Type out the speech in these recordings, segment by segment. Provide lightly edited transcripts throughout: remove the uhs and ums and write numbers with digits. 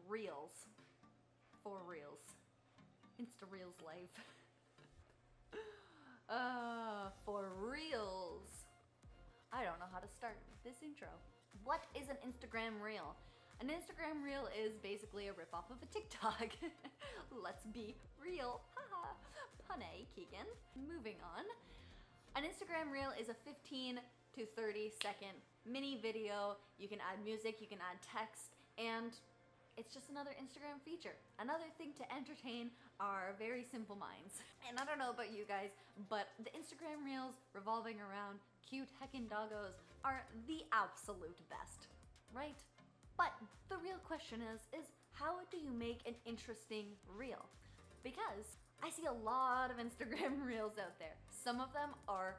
Reels. For Reels. Insta Reels life. For Reels. I don't know how to start this intro. What is an Instagram Reel? An Instagram Reel is basically a ripoff of a TikTok. Let's be real. Haha. Punny, Keegan. Moving on. An Instagram Reel is a 15 to 30 second mini video. You can add music, you can add text, and it's just another Instagram feature. Another thing to entertain our very simple minds. And I don't know about you guys, but the Instagram Reels revolving around cute heckin' doggos are the absolute best, right? But the real question is how do you make an interesting reel? Because I see a lot of Instagram Reels out there. Some of them are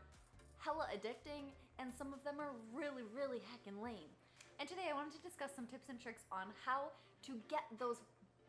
hella addicting and some of them are really, really heckin' lame. And today I wanted to discuss some tips and tricks on how to get those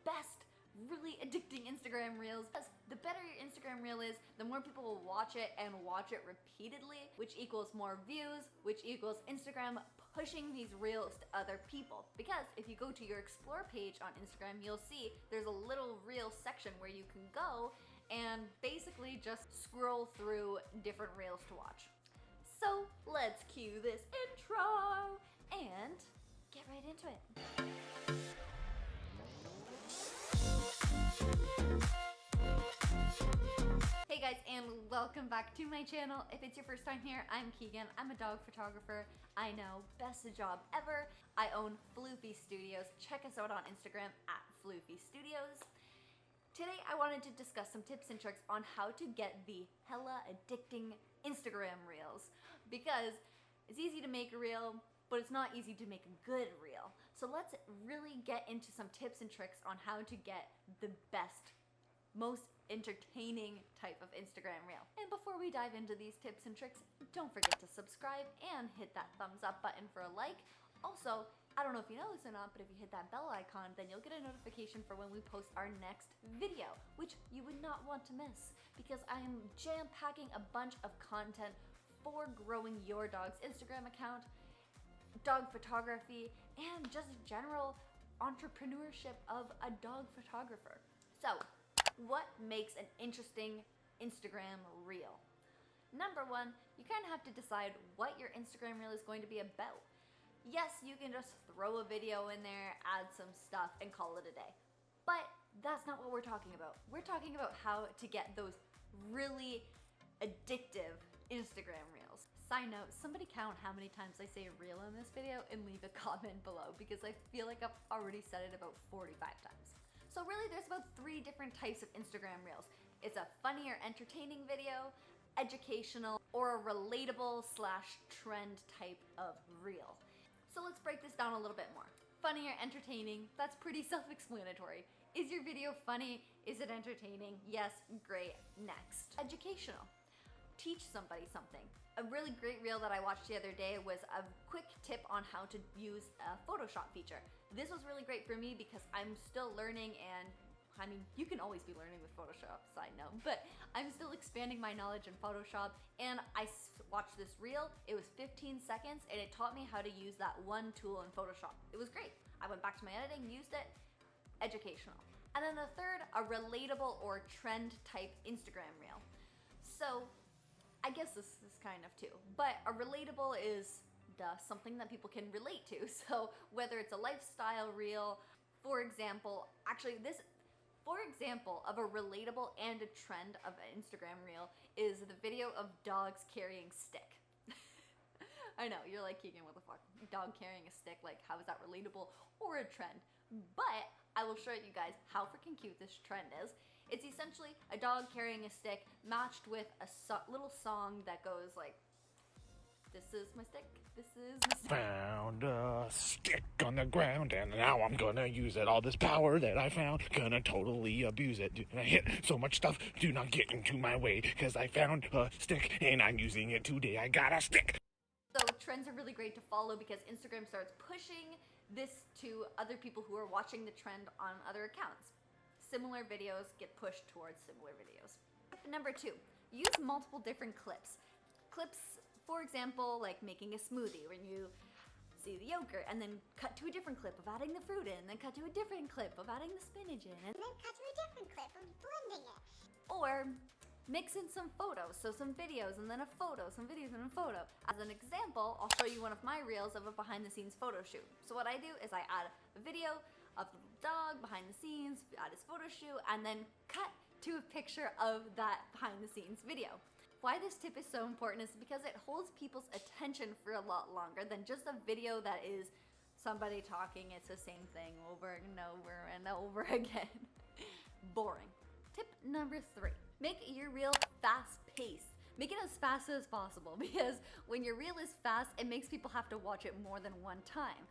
best, really addicting Instagram Reels. Because the better your Instagram Reel is, the more people will watch it and watch it repeatedly, which equals more views, which equals Instagram pushing these Reels to other people. Because if you go to your Explore page on Instagram, you'll see there's a little Reel section where you can go and basically just scroll through different Reels to watch. So let's cue this intro and get right into it. Hey guys, and welcome back to my channel. If it's your first time here, I'm Keegan. I'm a dog photographer. I know, best job ever. I own FLOOFY Studios. Check us out on Instagram at FLOOFY Studios. Today I wanted to discuss some tips and tricks on how to get the hella addicting Instagram Reels. Because it's easy to make a reel, but it's not easy to make a good reel. So let's really get into some tips and tricks on how to get the best, most entertaining type of Instagram reel. And before we dive into these tips and tricks, don't forget to subscribe and hit that thumbs up button for a like. Also, I don't know if you know this or not, but if you hit that bell icon, then you'll get a notification for when we post our next video, which you would not want to miss because I am jam-packing a bunch of content for growing your dog's Instagram account, dog photography, and just general entrepreneurship of a dog photographer. So, what makes an interesting Instagram reel? Number one, you kind of have to decide what your Instagram reel is going to be about. Yes, you can just throw a video in there, add some stuff, and call it a day. But that's not what we're talking about. We're talking about how to get those really addictive Instagram reels. Side note, somebody count how many times I say reel in this video and leave a comment below because I feel like I've already said it about 45 times. So really there's about 3 different types of Instagram reels. It's a funny or entertaining video, educational, or a relatable / trend type of reel. So let's break this down a little bit more. Funny or entertaining, that's pretty self-explanatory. Is your video funny? Is it entertaining? Yes, great. Next. Educational. Teach somebody something. A really great reel that I watched the other day was a quick tip on how to use a Photoshop feature. This was really great for me because I'm still learning, and I mean, you can always be learning with Photoshop, side note, but I'm still expanding my knowledge in Photoshop, and I watched this reel. It was 15 seconds, and it taught me how to use that one tool in Photoshop. It was great. I went back to my editing, used it, educational. And then the third, a relatable or trend type Instagram reel. So, I guess this is kind of too, but a relatable is something that people can relate to. So whether it's a lifestyle reel, for example, of a relatable and a trend of an Instagram reel is the video of dogs carrying stick. I know, you're like, Keegan, what the fuck? Dog carrying a stick, like how is that relatable or a trend? But I will show you guys how freaking cute this trend is. It's essentially a dog carrying a stick matched with a little song that goes like, this is my stick, this is my stick. Found a stick on the ground and now I'm gonna use it. All this power that I found, gonna totally abuse it. I hit so much stuff, do not get into my way, cause I found a stick and I'm using it today. I got a stick. So trends are really great to follow because Instagram starts pushing this to other people who are watching the trend on other accounts. Similar videos get pushed towards similar videos. Number 2, use multiple different clips. Clips, for example, like making a smoothie, when you see the yogurt, and then cut to a different clip of adding the fruit in, then cut to a different clip of adding the spinach in, and then cut to a different clip of blending it. Or mix in some photos, so some videos and then a photo, some videos and a photo. As an example, I'll show you one of my reels of a behind the scenes photo shoot. So what I do is I add a video of the dog behind the scenes, add his photo shoot, and then cut to a picture of that behind the scenes video. Why this tip is so important is because it holds people's attention for a lot longer than just a video that is somebody talking. It's the same thing over and over and over again. Boring. Tip number 3. Make your reel fast-paced. Make it as fast as possible, because when your reel is fast, it makes people have to watch it more than one time.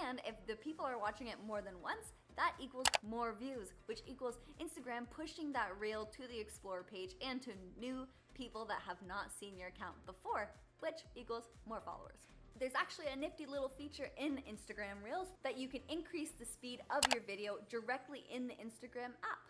And if the people are watching it more than once, that equals more views, which equals Instagram pushing that reel to the Explore page and to new people that have not seen your account before, which equals more followers. There's actually a nifty little feature in Instagram Reels that you can increase the speed of your video directly in the Instagram app.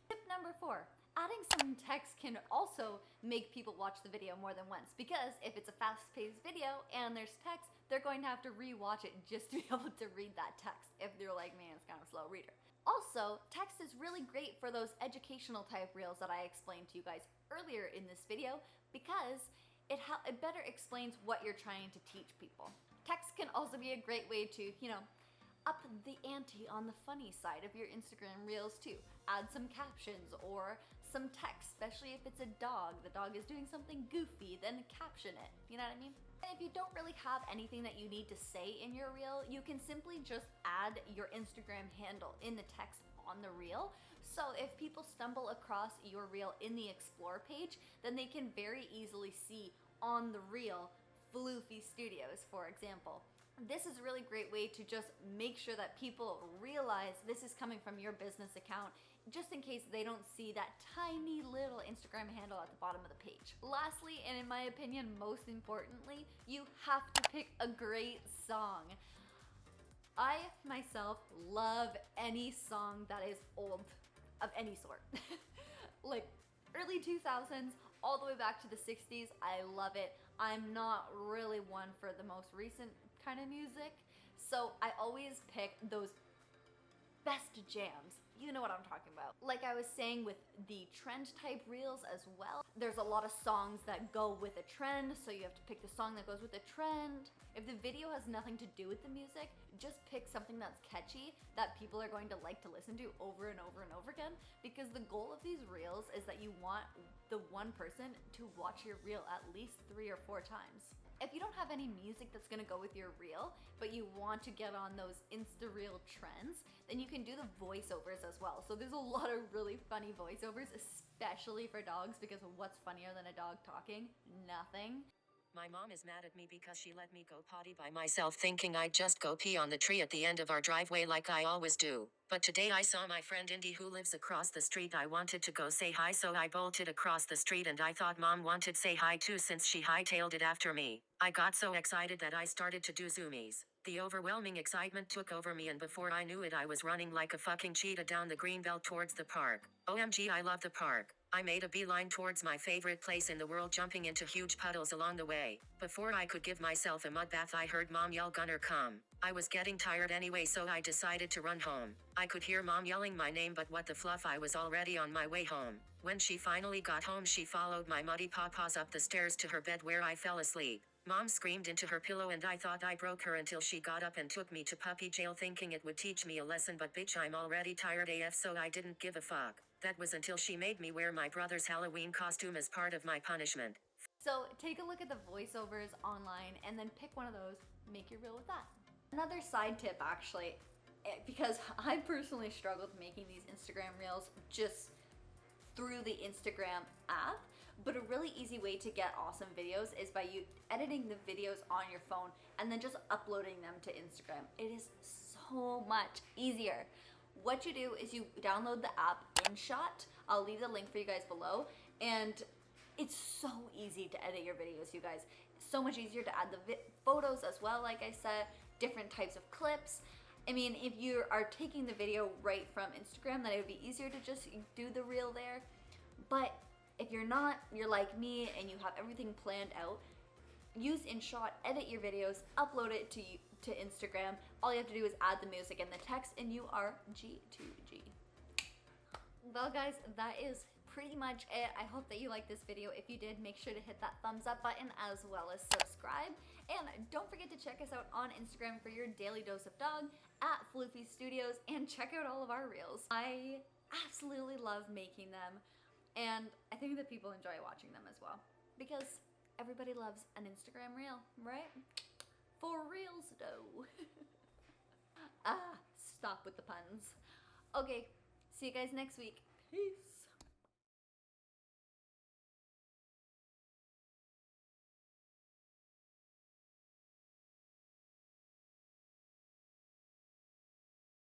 Tip number 4. Adding some text can also make people watch the video more than once, because if it's a fast-paced video and there's text, they're going to have to re-watch it just to be able to read that text if they're like me and it's kind of a slow reader. Also, text is really great for those educational type reels that I explained to you guys earlier in this video, because it better explains what you're trying to teach people. Text can also be a great way to, up the ante on the funny side of your Instagram Reels too. Add some captions or some text, especially if it's a dog. The dog is doing something goofy, then caption it. You know what I mean? And if you don't really have anything that you need to say in your reel, you can simply just add your Instagram handle in the text on the reel. So if people stumble across your reel in the Explore page, then they can very easily see on the reel Floofy Studios, for example. This is a really great way to just make sure that people realize this is coming from your business account, just in case they don't see that tiny little Instagram handle at the bottom of the page. Lastly, and in my opinion, most importantly, you have to pick a great song. I myself love any song that is old, of any sort. Like early 2000s, all the way back to the 60s, I love it. I'm not really one for the most recent kind of music, so I always pick those best jams. You know what I'm talking about. Like I was saying with the trend type reels as well, there's a lot of songs that go with a trend, so you have to pick the song that goes with the trend. If the video has nothing to do with the music, just pick something that's catchy that people are going to like to listen to over and over and over again, because the goal of these reels is that you want the one person to watch your reel at least 3 or 4 times. If you don't have any music that's gonna go with your reel, but you want to get on those Insta-reel trends, then you can do the voiceovers as well. So there's a lot of really funny voiceovers, especially for dogs, because what's funnier than a dog talking? Nothing. My mom is mad at me because she let me go potty by myself, thinking I'd just go pee on the tree at the end of our driveway like I always do. But today I saw my friend Indy, who lives across the street. I wanted to go say hi, so I bolted across the street, and I thought mom wanted say hi too, since she hightailed it after me. I got so excited that I started to do zoomies. The overwhelming excitement took over me, and before I knew it, I was running like a fucking cheetah down the greenbelt towards the park. OMG, I love the park. I made a beeline towards my favorite place in the world, jumping into huge puddles along the way. Before I could give myself a mud bath, I heard mom yell, "Gunner, come." I was getting tired anyway, so I decided to run home. I could hear mom yelling my name, but what the fluff, I was already on my way home. When she finally got home, she followed my muddy paws up the stairs to her bed, where I fell asleep. Mom screamed into her pillow, and I thought I broke her until she got up and took me to puppy jail, thinking it would teach me a lesson, but bitch, I'm already tired AF, so I didn't give a fuck. That was until she made me wear my brother's Halloween costume as part of my punishment. So take a look at the voiceovers online and then pick one of those, make your reel with that. Another side tip, actually, because I personally struggled making these Instagram reels just through the Instagram app, but a really easy way to get awesome videos is by you editing the videos on your phone and then just uploading them to Instagram. It is so much easier. What you do is you download the app InShot. I'll leave the link for you guys below, and it's so easy to edit your videos, you guys. So much easier to add the photos as well, like I said, different types of clips. I mean, if you are taking the video right from Instagram, then it would be easier to just do the reel there. But if you're not, you're like me and you have everything planned out, use InShot, edit your videos, upload it to to Instagram. All you have to do is add the music and the text and you are G2G. Well guys, that is pretty much it. I hope that you liked this video. If you did, make sure to hit that thumbs up button as well as subscribe. And don't forget to check us out on Instagram for your daily dose of dog at FLOOFY Studios, and check out all of our reels. I absolutely love making them, and I think that people enjoy watching them as well, because everybody loves an Instagram reel, right? For reals though. Stop with the puns. Okay, see you guys next week. Peace.